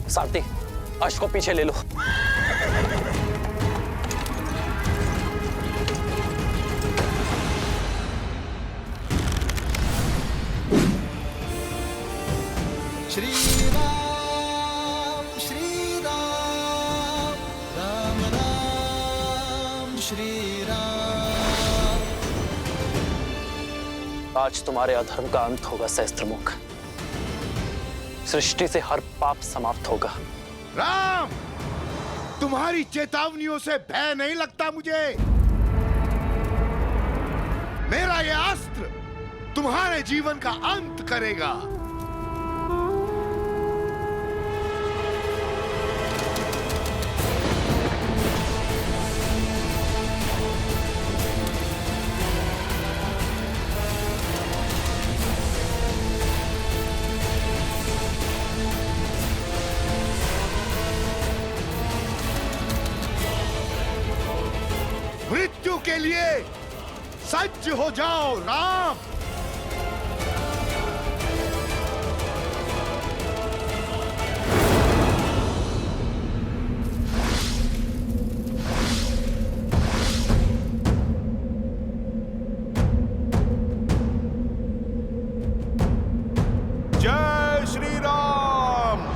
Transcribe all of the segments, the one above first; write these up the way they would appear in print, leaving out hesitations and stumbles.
सारथी, अश्व को पीछे ले लो। श्री राम राम राम श्री राम। आज तुम्हारे अधर्म का अंत होगा सहस्त्रमुख। सृष्टि से हर पाप समाप्त होगा। राम, तुम्हारी चेतावनियों से भय नहीं लगता मुझे। मेरा यह अस्त्र तुम्हारे जीवन का अंत करेगा। मृत्यु के लिए सज्ज हो जाओ राम। जय श्री राम।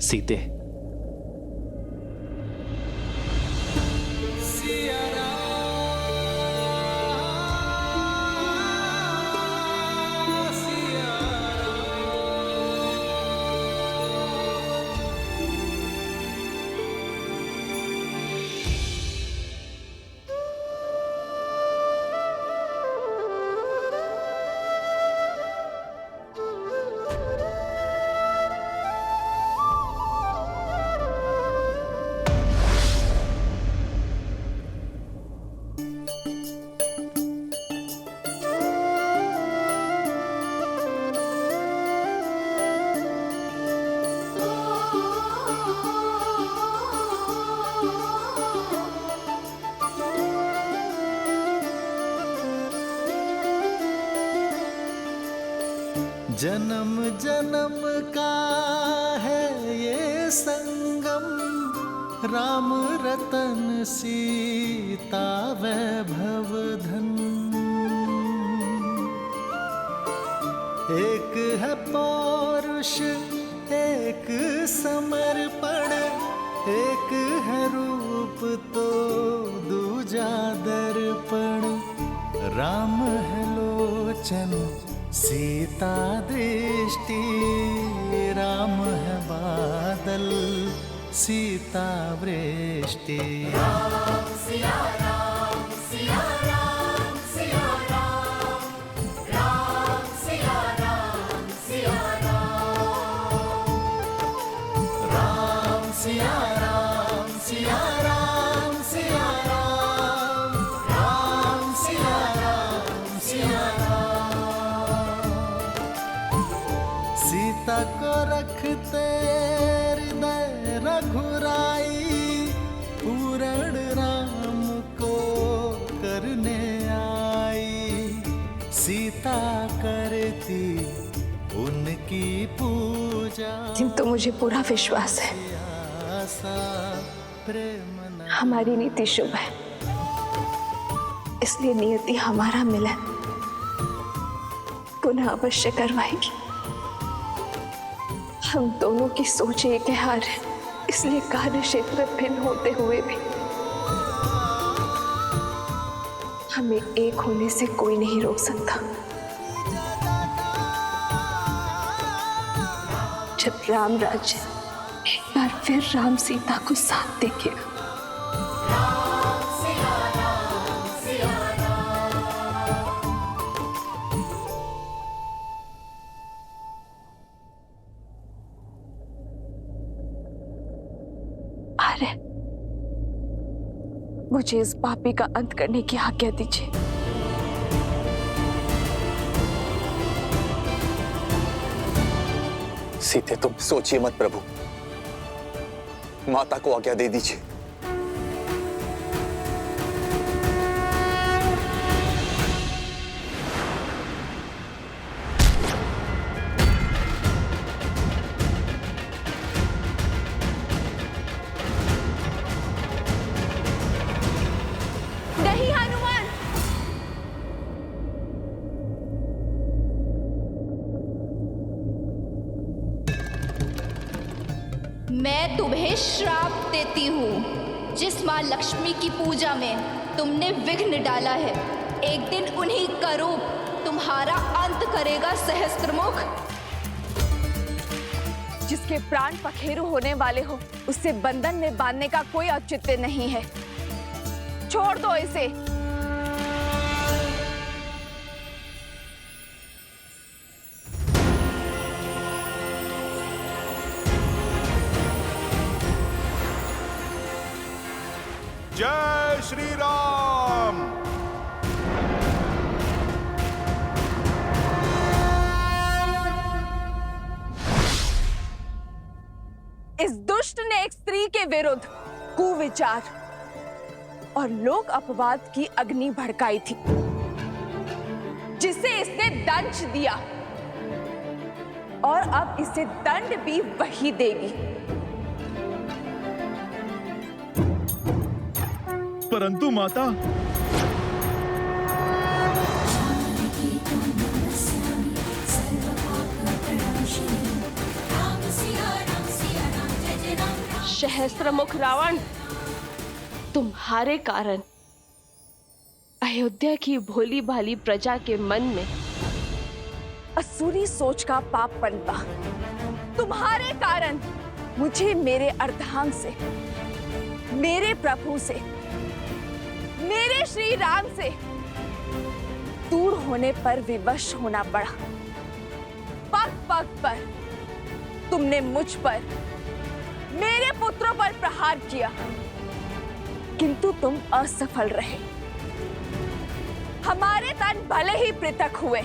सीते, जन्म जन्म का है ये संगम, राम रतन सीता वैभव धन। एक है पौरुष एक समर्पण, एक है रूप तो दूजा दर्पण। राम है लोचन सीता दृष्टि, राम है बादल सीता वृष्टि। राम सिया राम सिया राम सिया राम, राम सिया राम सिया राम, राम सिया राम सिया राम सिया राम, राम सिया राम सिया राम। सीता को रखते हृदय रघुराई, पूरण राम को करने आई। सीता करती उनकी पूजा, किंतु मुझे पूरा विश्वास है प्रेम हमारी नीति शुभ है, इसलिए नियति हमारा मिलन पुनः अवश्य करवाएगी। हम दोनों की सोच एक हार है, इसलिए कार्य क्षेत्र भिन्न होते हुए भी हमें एक होने से कोई नहीं रोक सकता। जब राम राज्य एक बार फिर राम सीता को साथ देखेगा, राम सिया राम सिया राम। आर्य, मुझे इस पापी का अंत करने की आज्ञा दीजिए। सीते तुम सोचिए मत प्रभु, माता को आज्ञा दे दीजिए। नहीं हनुमान, मैं तुम्हें श्राप देती हूँ। जिस माँ लक्ष्मी की पूजा में तुमने विघ्न डाला है, एक दिन उन्हीं का रूप तुम्हारा अंत करेगा सहस्त्रमुख। जिसके प्राण पखेरु होने वाले हो, उसे बंधन में बांधने का कोई औचित्य नहीं है। छोड़ दो इसे। जय श्री राम। इस दुष्ट ने एक स्त्री के विरुद्ध कुविचार और लोक अपवाद की अग्नि भड़काई थी, जिसे इसने दंश दिया और अब इसे दंड भी वही देगी। परंतु माता, सहस्त्रमुख रावण, तुम्हारे कारण अयोध्या की भोली भाली प्रजा के मन में असुरी सोच का पाप पनपा। तुम्हारे कारण मुझे मेरे अर्धांग से, मेरे प्रभु से, मेरे श्री राम से दूर होने पर विवश होना पड़ा। पग पग पर तुमने मुझ पर, मेरे पुत्रों पर प्रहार किया, किंतु तुम असफल रहे। हमारे तन भले ही पृथक हुए,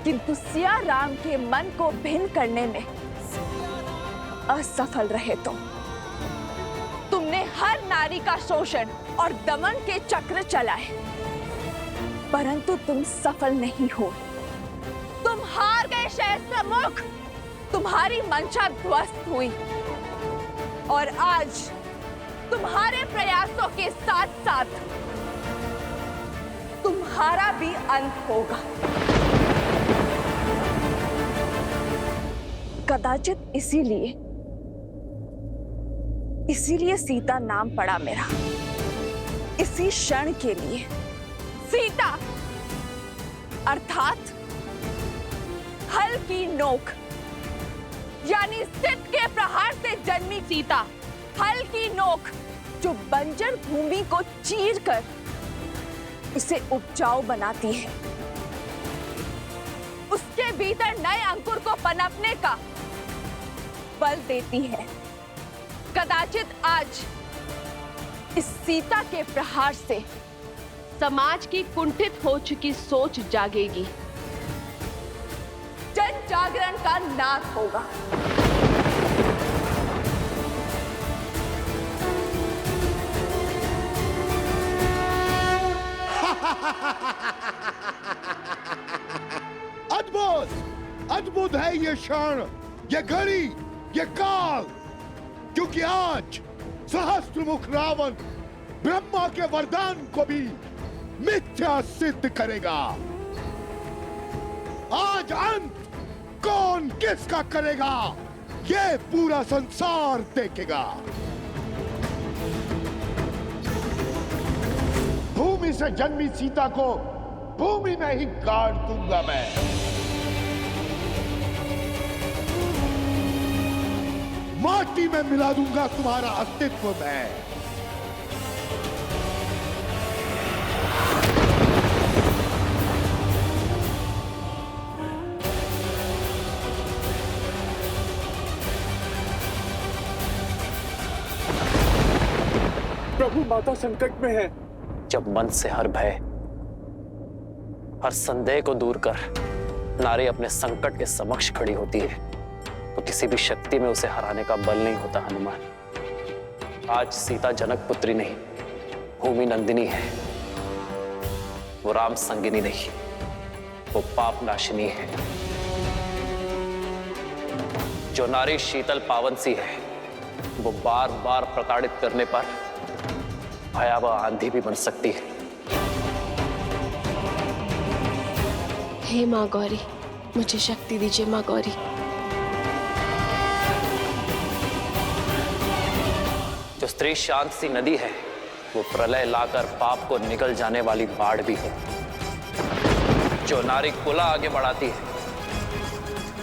किंतु सिया राम के मन को भिन्न करने में असफल रहे तुमने हर नारी का शोषण और दमन के चक्र चलाए, परंतु तुम सफल नहीं हो। तुम हार गए सहस्त्रमुख। तुम्हारी मंशा ध्वस्त हुई और आज तुम्हारे प्रयासों के साथ साथ तुम्हारा भी अंत होगा। कदाचित इसीलिए सीता नाम पड़ा मेरा। इसी क्षण के लिए सीता अर्थात हल की नोक, यानी सिद्ध के प्रहार से जन्मी सीता, हल की नोक जो बंजर भूमि को चीरकर उसे उपजाऊ बनाती है, उसके भीतर नए अंकुर को पनपने का बल देती है। कदाचित आज इस सीता के प्रहार से समाज की कुंठित हो चुकी सोच जागेगी, जन जागरण का नाश होगा। अद्भुत अद्भुत है ये क्षण, ये घड़ी, ये काल, क्योंकि आज सहस्त्रमुख रावण ब्रह्मा के वरदान को भी मिथ्या सिद्ध करेगा। आज अंत कौन किसका करेगा, ये पूरा संसार देखेगा। भूमि से जन्मी सीता को भूमि में ही गाड़ दूंगा मैं। माटी में मिला दूंगा तुम्हारा अस्तित्व मैं। प्रभु, माता संकट में है। जब मन से हर भय, हर संदेह को दूर कर नारी अपने संकट के समक्ष खड़ी होती है, तो किसी भी शक्ति में उसे हराने का बल नहीं होता हनुमान। आज सीता जनक पुत्री नहीं, भूमि नंदिनी है। वो राम संगिनी नहीं, वो पाप नाशिनी है। जो नारी शीतल पावन सी है, वो बार बार प्रताड़ित करने पर भयावह आंधी भी बन सकती है। हे माँ गौरी, मुझे शक्ति दीजिए माँ गौरी। जो स्त्री शांत सी नदी है, वो प्रलय लाकर पाप को निगल जाने वाली बाढ़ भी है। जो नारी कुला आगे बढ़ाती है,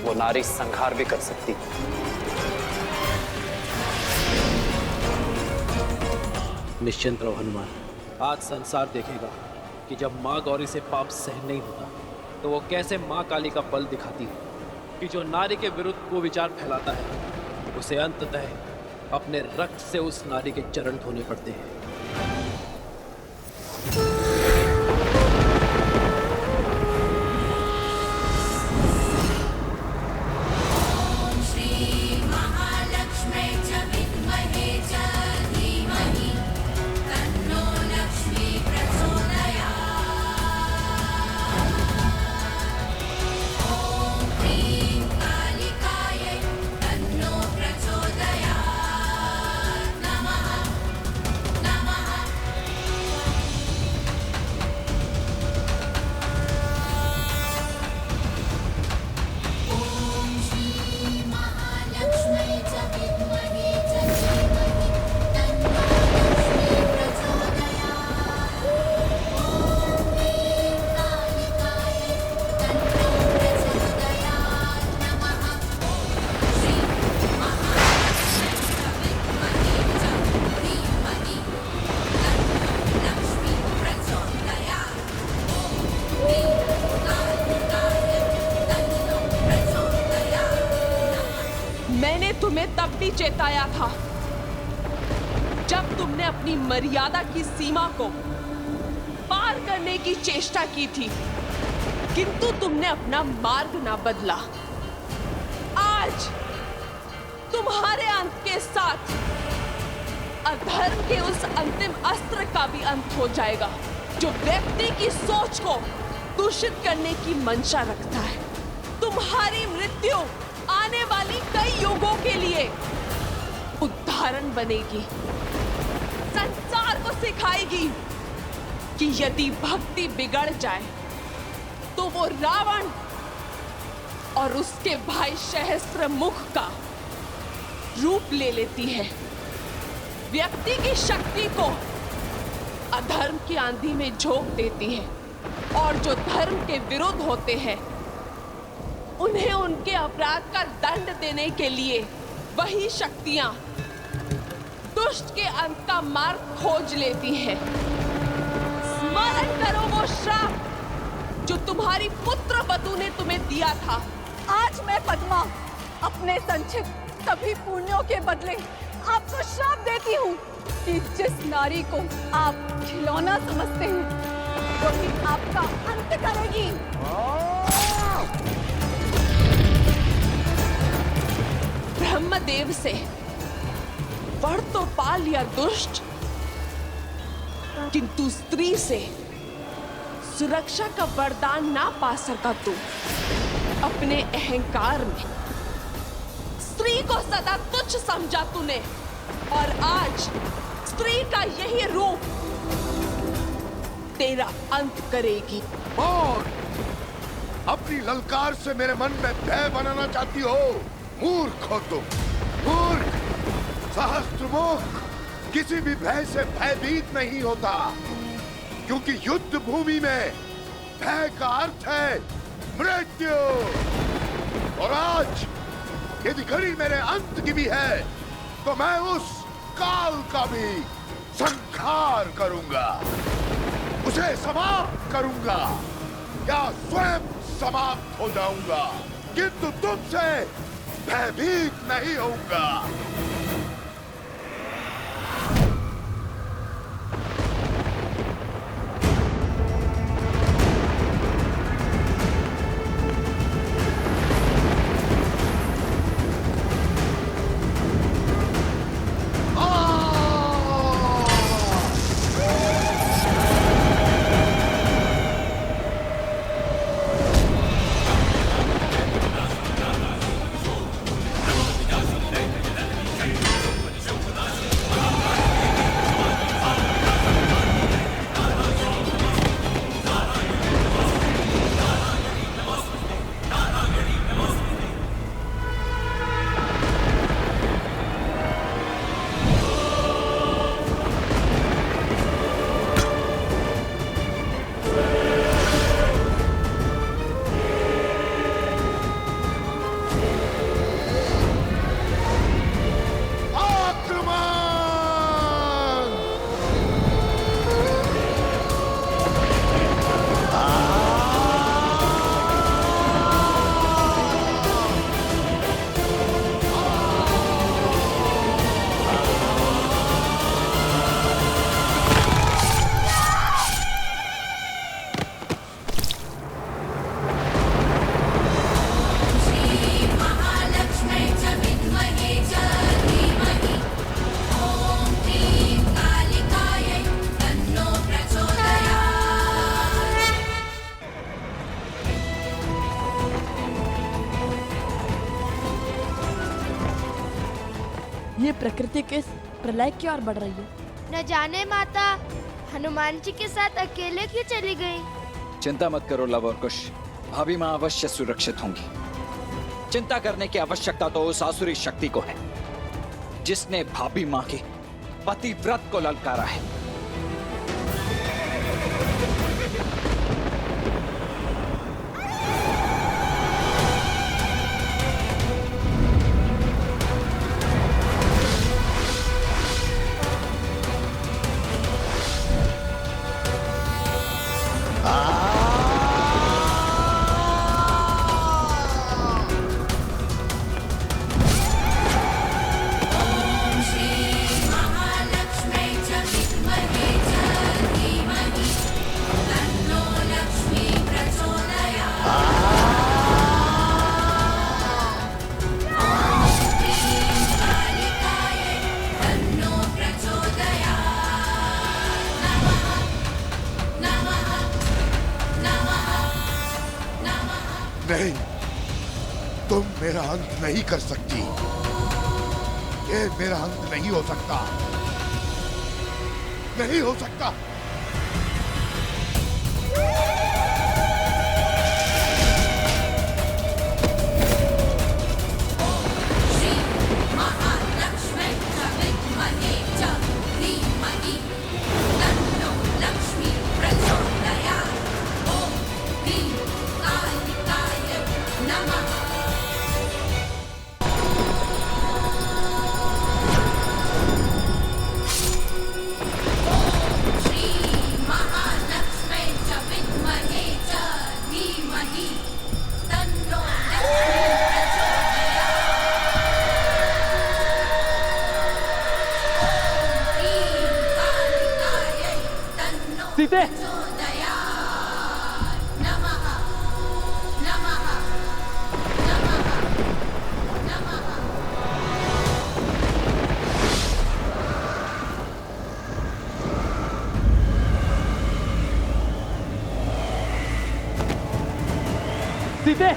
वो नारी संहार भी कर सकती है। निश्चिंत रहो हनुमान, आज संसार देखेगा कि जब माँ गौरी से पाप सहन नहीं होता तो वो कैसे माँ काली का बल दिखाती है कि जो नारी के विरुद्ध को विचार फैलाता है उसे अंततः अपने रक्त से उस नारी के चरण धोने पड़ते हैं। श्री महालक्ष्मी च विद्महे च धीमहि तन्नो लक्ष्मी प्रचोदयात्। ॐ ह्रीं कालिकायै तन्नो प्रचोदयात्। नमः नमः। ॐ श्री महालक्ष्मी च विद्महे च धीमहि तन्नो लक्ष्मी प्रचोदयात्। ॐ ह्रीं कालिकायै तन्नो प्रचोदयात्। नमः। श्री महालक्ष्मी च विद्महे च धीमहि तन्नो लक्ष्मी प्रचोदयात्। ॐ ह्रीं कालिकायै तन्नो प्रचोदयात्। मैंने तुम्हें तब भी चेताया था जब तुमने अपनी मर्यादा की सीमा को पार करने की चेष्टा की थी, किंतु तुमने अपना मार्ग ना बदला। आज तुम्हारे अंत के साथ अधर्म के उस अंतिम अस्त्र का भी अंत हो जाएगा जो व्यक्ति की सोच को दूषित करने की मंशा रखता है। तुम्हारी मृत्यु आने वाली कई युगों के लिए उदाहरण बनेगी, संसार को सिखाएगी कि यदि भक्ति बिगड़ जाए तो वो रावण और उसके भाई सहस्त्रमुख का रूप ले लेती है। व्यक्ति की शक्ति को अधर्म की आंधी में झोंक देती है और जो धर्म के विरुद्ध होते हैं उन्हें उनके अपराध का दंड देने के लिए वही शक्तियां दुष्ट के अंत का मार्ग खोज लेती हैं। स्मरण करो वो श्राप जो तुम्हारी पुत्र वधु ने तुम्हें दिया था। आज मैं पद्मा अपने संचित सभी पुण्यों के बदले आपको श्राप देती हूँ कि जिस नारी को आप खिलौना समझते हैं वही आपका अंत करेगी। ब्रह्मदेव से वर तो पा लिया दुष्ट, किंतु स्त्री से सुरक्षा का वरदान ना पा सका तू। अपने अहंकार में स्त्री को सदा तुच्छ समझा तूने और आज स्त्री का यही रूप तेरा अंत करेगी। और अपनी ललकार से मेरे मन में भय बनाना चाहती हो? मूर्ख हो तुम, मूर्ख। सहस्त्रमुख किसी भी भय से भयभीत नहीं होता, क्योंकि युद्ध भूमि में भय का अर्थ है मृत्यु। और आज यदि घड़ी मेरे अंत की भी है तो मैं उस काल का भी संहार करूंगा, उसे समाप्त करूंगा या स्वयं समाप्त हो जाऊंगा, किंतु तुमसे भयभीत नहीं होऊंगा। प्रकृति के प्रलय की ओर बढ़ रही है। न जाने माता हनुमान जी के साथ अकेले क्यों चली गई? चिंता मत करो लव और कुश, भाभी माँ अवश्य सुरक्षित होंगी। चिंता करने की आवश्यकता तो उस आसुरी शक्ति को है जिसने भाभी माँ के पतिव्रत को ललकारा है। नहीं, तुम मेरा अंत नहीं कर सकती। ये मेरा अंत नहीं हो सकता, नहीं हो सकता। सीते, सीते,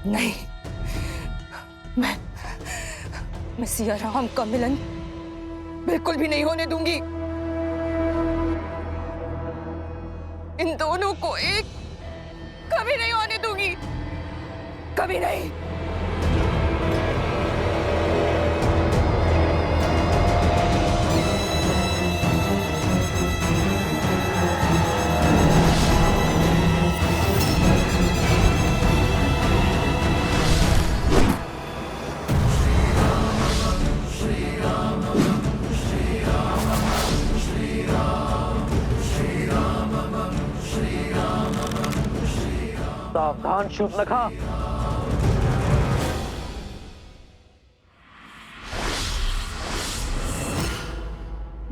नहीं, मैं सिया राम का मिलन बिल्कुल भी नहीं होने दूंगी। इन दोनों को एक कभी नहीं होने दूंगी, कभी नहीं। सावधान शूर्पणखा।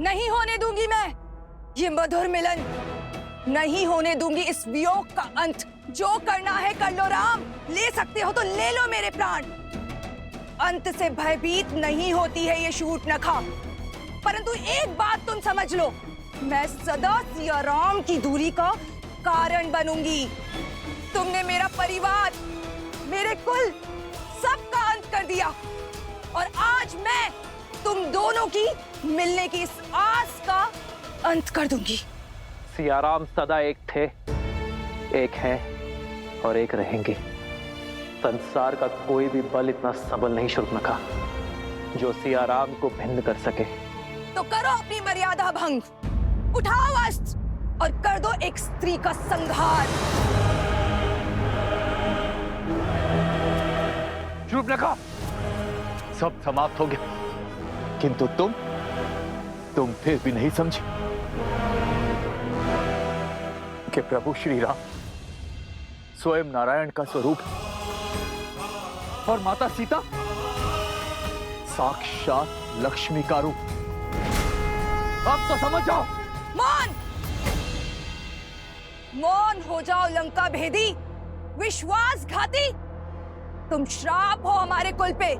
नहीं होने दूंगी मैं ये मधुर मिलन, नहीं होने दूंगी इस वियोग का अंत। जो करना है कर लो राम, ले सकते हो तो ले लो मेरे प्राण। अंत से भयभीत नहीं होती है ये शूर्पणखा, परंतु एक बात तुम समझ लो, मैं सदा सिया राम की दूरी का कारण बनूंगी। तुमने मेरा परिवार, मेरे कुल, सबका अंत कर दिया और आज मैं तुम दोनों की मिलने की इस आस का अंत कर दूंगी। सियाराम सदा एक थे, एक हैं और एक रहेंगे। संसार का कोई भी बल इतना सबल नहीं शूर्पणखा जो सियाराम को भिन्न कर सके। तो करो अपनी मर्यादा भंग, उठाओ अस्त्र और कर दो एक स्त्री का संहार। शूर्पणखा, सब समाप्त हो गया, किंतु तुम फिर भी नहीं समझे कि प्रभु श्री राम स्वयं नारायण का स्वरूप है और माता सीता साक्षात लक्ष्मी का रूप। अब तो समझ जाओ। मौन, मौन हो जाओ लंका भेदी, विश्वासघाती। तुम श्राप हो हमारे कुल पे,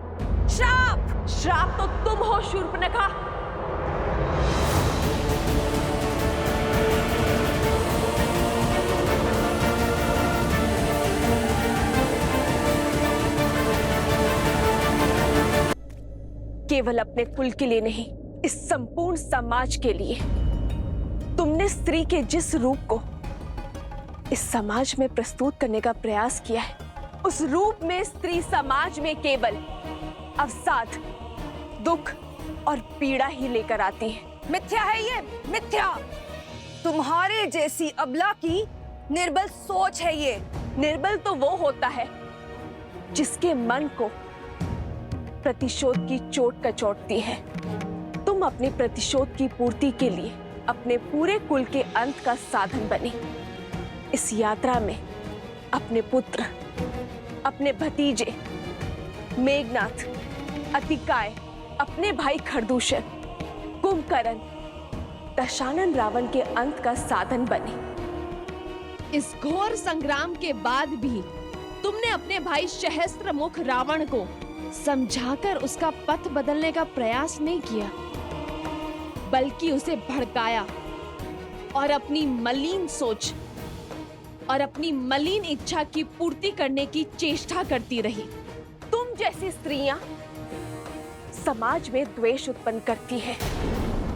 श्राप। श्राप तो तुम हो शूर्पणखा। केवल अपने कुल के लिए नहीं, इस संपूर्ण समाज के लिए तुमने स्त्री के जिस रूप को इस समाज में प्रस्तुत करने का प्रयास किया है, उस रूप में स्त्री समाज में केवल अवसाद, दुख और पीड़ा ही लेकर आती है। मिथ्या है ये, मिथ्या। तुम्हारे जैसी अबला की निर्बल सोच है ये। निर्बल तो वो होता है जिसके मन को प्रतिशोध की चोट कचोटती है। तुम अपने प्रतिशोध की पूर्ति के लिए अपने पूरे कुल के अंत का साधन बनी। इस यात्रा में अपने पुत्र, अपने भतीजे मेघनाथ, अतिकाय, अपने भाई खरदूषण, कुंभकर्ण, दशानन रावण के अंत का साधन बने। इस घोर संग्राम के बाद भी तुमने अपने भाई सहस्त्रमुख रावण को समझाकर उसका पथ बदलने का प्रयास नहीं किया, बल्कि उसे भड़काया और अपनी मलिन सोच और अपनी मलिन इच्छा की पूर्ति करने की चेष्टा करती रही। तुम जैसी स्त्रियां समाज में द्वेष उत्पन्न करती है,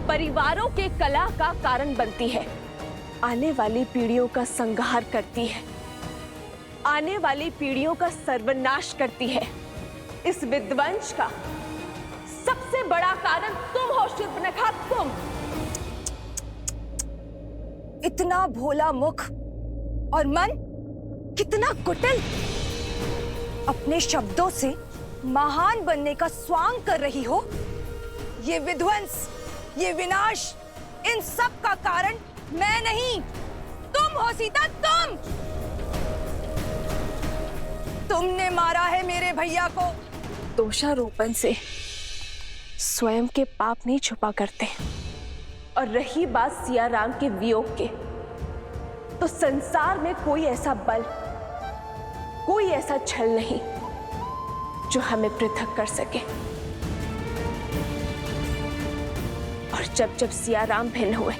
परिवारों के कलह का कारण बनती है, आने वाली पीढ़ियों का संहार करती है, आने वाली पीढ़ियों का सर्वनाश करती है। इस विध्वंस का सबसे बड़ा कारण तुम हो शूर्पणखा, तुम। इतना भोला मुख और मन कितना कुटिल। अपने शब्दों से महान बनने का स्वांग कर रही हो। ये विध्वंस, ये विनाश, इन सब का कारण मैं नहीं, तुम हो सीता, तुम। तुमने मारा है मेरे भैया को। दोषारोपण से स्वयं के पाप नहीं छुपा करते। और रही बात सिया राम के वियोग के, तो संसार में कोई ऐसा बल, कोई ऐसा छल नहीं जो हमें पृथक कर सके। और जब जब सिया राम भिन्न हुए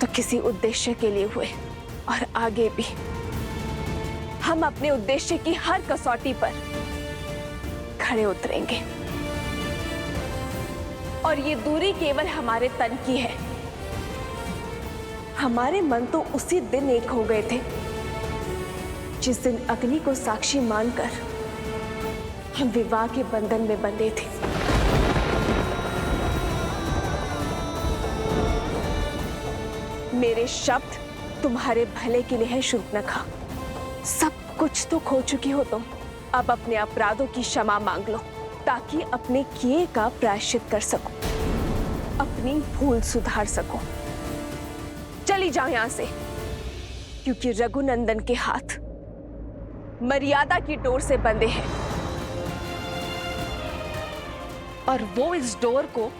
तो किसी उद्देश्य के लिए हुए, और आगे भी हम अपने उद्देश्य की हर कसौटी पर खड़े उतरेंगे। और ये दूरी केवल हमारे तन की है। हमारे मन तो उसी दिन एक हो गए थे जिस दिन अग्नि को साक्षी मानकर हम विवाह के बंधन में बंधे थे। मेरे शब्द तुम्हारे भले के लिए है शूर्पणखा। सब कुछ तो खो चुकी हो तुम, अब अपने अपराधों की क्षमा मांग लो ताकि अपने किए का प्रायश्चित कर सको, अपनी भूल सुधार सको। चली जाओ यहां से, क्योंकि रघुनंदन के हाथ मर्यादा की डोर से बंधे हैं और वो इस डोर को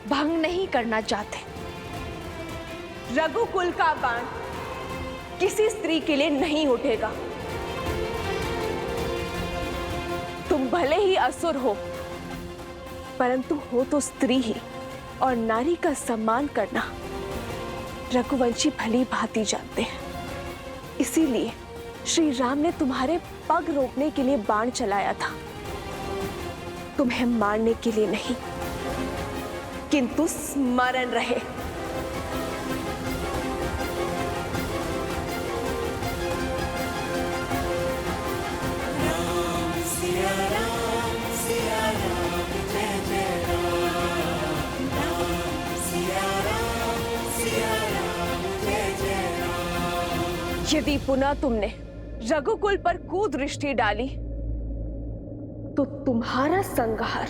भंग नहीं करना चाहते। रघुकुल का बाण किसी स्त्री के लिए नहीं उठेगा। तुम भले ही असुर हो, परंतु हो तो स्त्री ही। और नारी का सम्मान करना रघुवंशी भली भांति जानते हैं। इसीलिए श्री राम ने तुम्हारे पग रोकने के लिए बाण चलाया था, तुम्हें मारने के लिए नहीं, किंतु स्मरण रहे। यदि पुनः तुमने रघुकुल पर कुदृष्टि डाली तो तुम्हारा संहार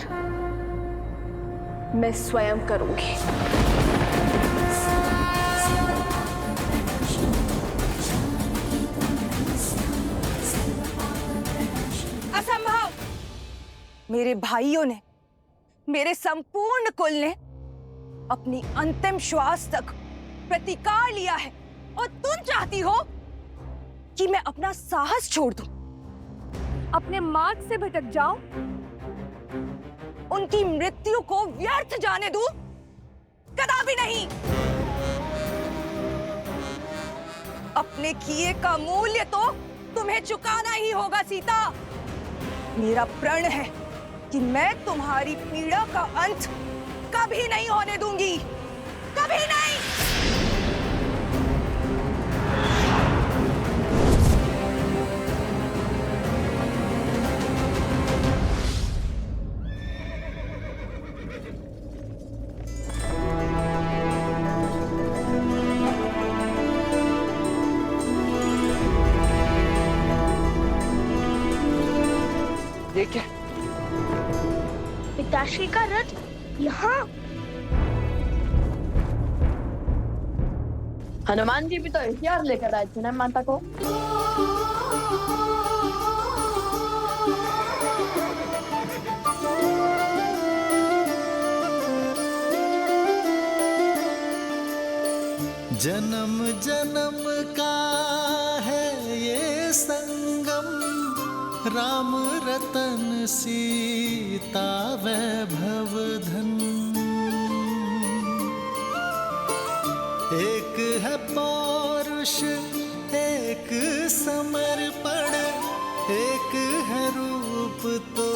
मैं स्वयं करूंगी। असंभव! मेरे भाइयों ने, मेरे संपूर्ण कुल ने अपनी अंतिम श्वास तक प्रतिकार लिया है, और तुम चाहती हो कि मैं अपना साहस छोड़ दूं, अपने मार्ग से भटक जाऊं, उनकी मृत्यु को व्यर्थ जाने दूं? कदापि नहीं। अपने किए का मूल्य तो तुम्हें चुकाना ही होगा सीता। मेरा प्रण है कि मैं तुम्हारी पीड़ा का अंत कभी नहीं होने दूंगी, कभी नहीं। ये क्या? पिताश्री का रथ यहाँ? हनुमान जी भी तो हथियार लेकर आए थे ना माता को। जन्म जन्म का है ये संगम, राम रतन सीता वैभव धन। एक है पौरुष एक समर्पण, एक है रूप तो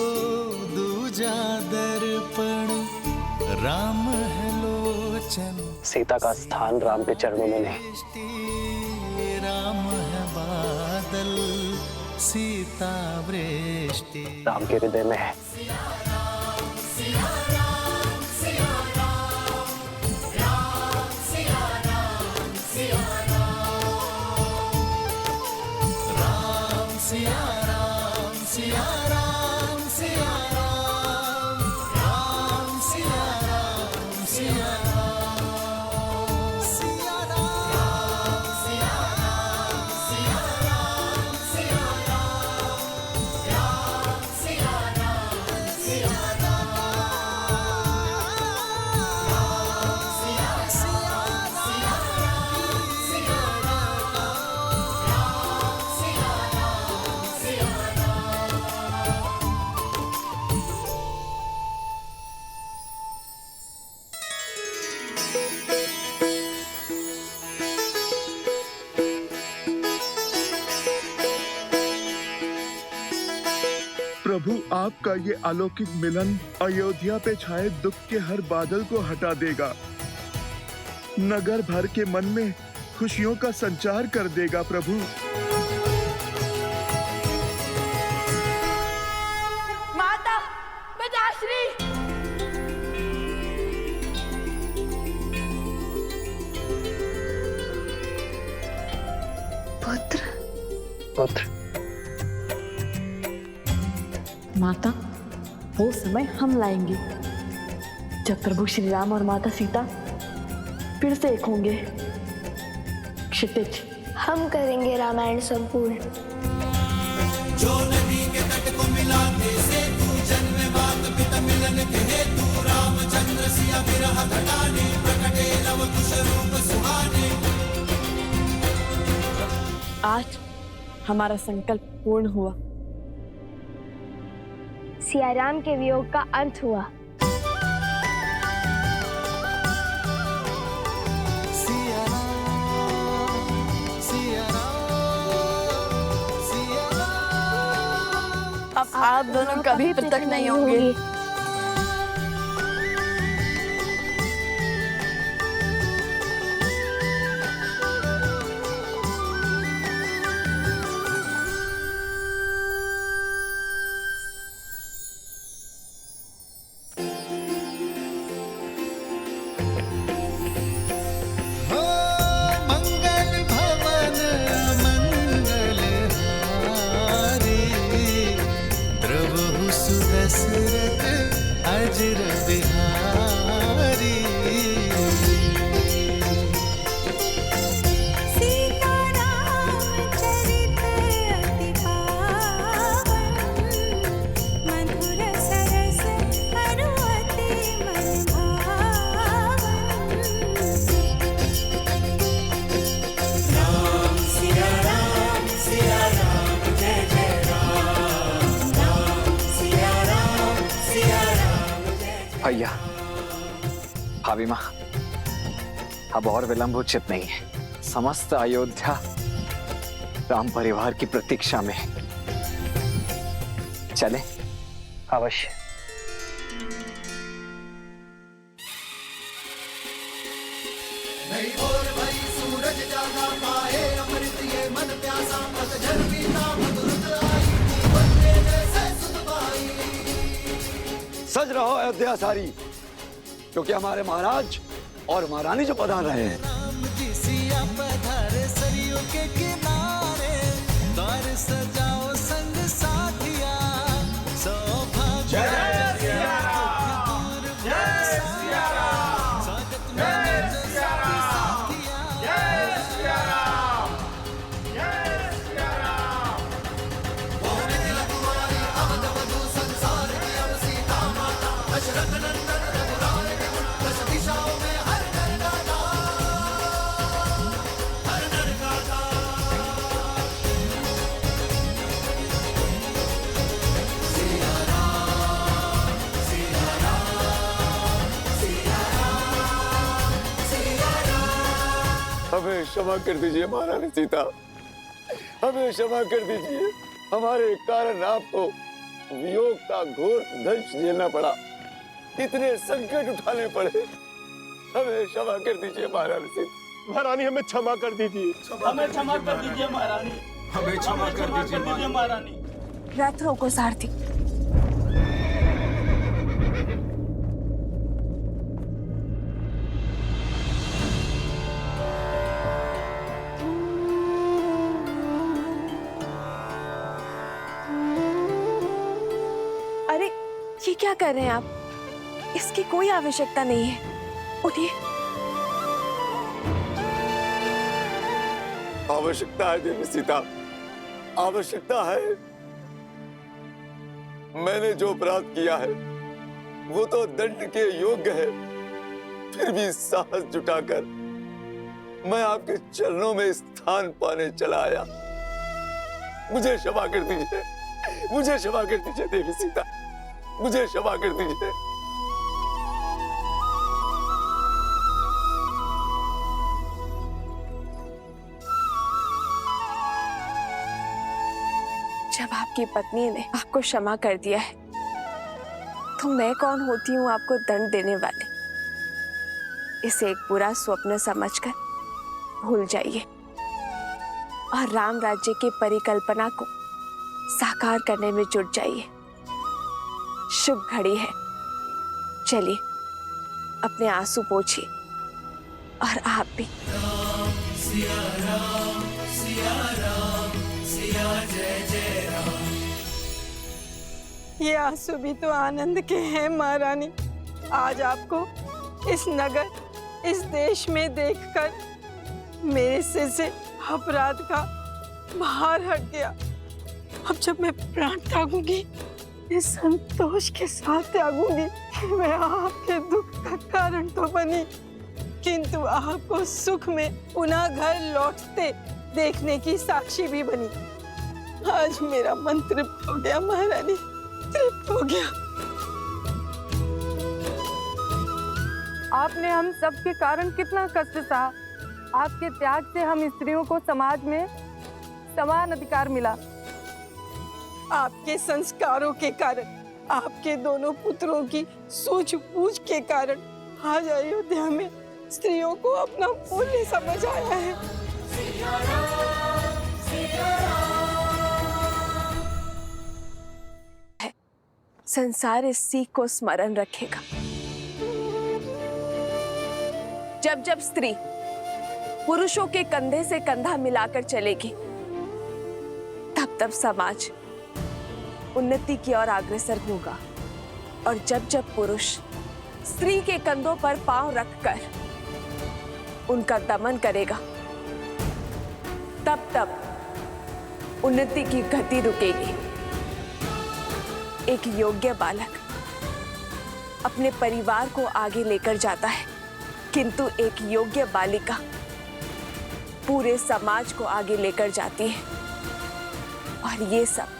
दूजा दर्पण। राम है लोचन, सीता का स्थान राम के चरणों में नहीं, राम है बादल, सीता वृष्टि राम के हृदय में है। प्रभु, आपका ये अलौकिक मिलन अयोध्या पे छाए दुख के हर बादल को हटा देगा, नगर भर के मन में खुशियों का संचार कर देगा। प्रभु, माता पिताश्री, पुत्र पुत्र, माता, वो समय हम लाएंगे जब प्रभु श्री राम और माता सीता फिर से एक होंगे। क्षितिज, हम करेंगे रामायण संपूर्ण। जो नदी के तट को मिलाते से तू जन्म बात पिता मिलन के हेतु, रामचंद्र सिया विरह घटाने प्रकटे लव कुश रूप सुहाने। आज हमारा संकल्प पूर्ण हुआ। सिया राम के वियोग का अंत हुआ। आप दोनों कभी पृथक नहीं होंगे। भैया, भाभी माँ, अब और विलंब उचित नहीं है। समस्त अयोध्या राम परिवार की प्रतीक्षा में है। चले? अवश्य। नहीं और भाई सूरज जागा पाए अमृत ये मन प्यासा पतझड़ बीता मधुरत आई बनने जैसे सुध पाई। सज रहो अयोध्या सारी, क्योंकि हमारे महाराज और महारानी जो पधार रहे हैं। राम जी सिया पधारे सरयू के किनारे, द्वार सजाओ संग साथिया, सौभाग्य जय सिया राम, जय सिया राम, स्वागत में जय सिया राम, जय सिया राम, जय सिया राम। पौने दिल तुम्हारी अवध वधु संसार की अब सीता माता, दशरथ नंदन रघुराय के गुण दस दिशाओं में हर घर गाता, हर घर गाता। सिया राम, सिया राम, सिया राम, सिया राम। हमें क्षमा कर दीजिए महारानी सीता, हमें क्षमा कर दीजिए। हमारे कारण आपको वियोग का घोर दंश झेलना पड़ा, इतने संकट उठाने पड़े। हमें क्षमा कर दीजिए महारानी सीता। महारानी हमें क्षमा कर दीजिए, हमें क्षमा कर दीजिए महारानी, हमें क्षमा कर दीजिए महारानी। रथ रोको सारथी। अरे ये क्या कर रहे हैं आप? इसकी कोई आवश्यकता नहीं है। उठिए। आवश्यकता है देवी सीता, आवश्यकता है। मैंने जो अपराध किया है वो तो दंड के योग्य है, फिर भी साहस जुटाकर मैं आपके चरणों में स्थान पाने चला आया। मुझे क्षमा कर दीजिए, मुझे क्षमा कर दीजिए देवी सीता, मुझे क्षमा कर दीजिए। जब आपकी पत्नी ने आपको क्षमा कर दिया है, तो मैं कौन होती हूँ आपको दंड देने वाली? इसे एक बुरा स्वप्न समझकर भूल जाइए और राम राज्य की परिकल्पना को साकार करने में जुट जाइए। शुभ घड़ी है। चलिए अपने आंसू पोंछिए, और आप भी। सिया राम, सिया राम, सिया जय जय राम। ये आंसू भी तो आनंद के हैं महारानी। आज आपको इस नगर, इस देश में देखकर मेरे सिर से अपराध का भार हट गया। अब जब मैं प्राण त्यागूंगी, इस संतोष के साथ त्यागूंगी कि मैं आपके दुख का कारण तो बनी, किंतु आपको सुख में पुनः घर लौटते देखने की साक्षी भी बनी। आज मेरा मन तृप्त हो गया महारानी, तृप्त हो गया। आपने हम सब के कारण कितना कष्ट सहा। आपके त्याग से हम स्त्रियों को समाज में समान अधिकार मिला। आपके संस्कारों के कारण, आपके दोनों पुत्रों की सूझबूझ के कारण आज अयोध्या में स्त्रियों को अपना मूल्य समझ आया है। संसार इस सीख को स्मरण रखेगा। जब जब स्त्री पुरुषों के कंधे से कंधा मिलाकर चलेगी, तब तब समाज उन्नति की ओर अग्रसर होगा। और जब जब पुरुष स्त्री के कंधों पर पांव रखकर उनका दमन करेगा, तब तब उन्नति की गति रुकेगी। एक योग्य बालक अपने परिवार को आगे लेकर जाता है, किंतु एक योग्य बालिका पूरे समाज को आगे लेकर जाती है। और ये सब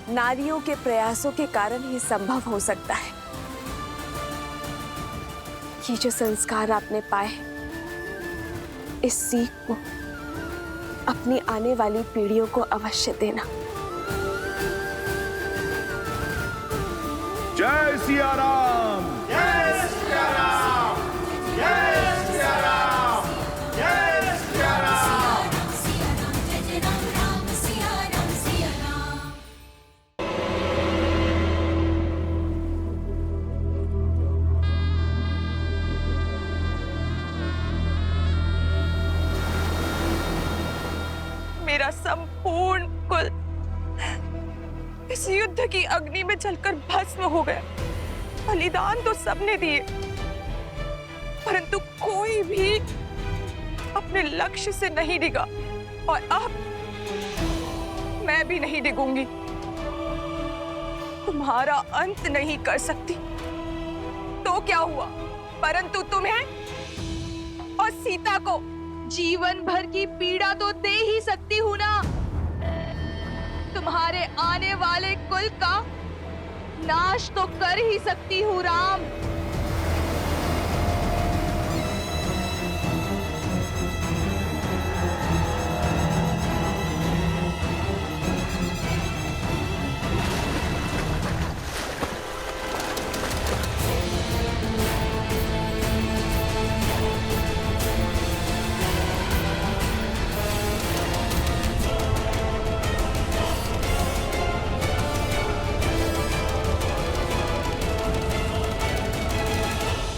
नारियों के प्रयासों के कारण ही संभव हो सकता है। ये जो संस्कार आपने पाए, इस सीख को अपनी आने वाली पीढ़ियों को अवश्य देना। जय सिया राम, जय सिया राम, जय सिया राम, जय सिया राम। मेरा संपूर्ण कुल इस युद्ध की अग्नि में जलकर भस्म हो गया। बलिदान तो सबने दिए, परंतु कोई भी अपने लक्ष्य से नहीं डिगा। और अब मैं भी नहीं डिगूंगी। तुम्हारा अंत नहीं कर सकती तो क्या हुआ, परंतु तुम्हें और सीता को जीवन भर की पीड़ा तो दे ही सकती हूँ ना। तुम्हारे आने वाले कुल का नाश तो कर ही सकती हूँ राम।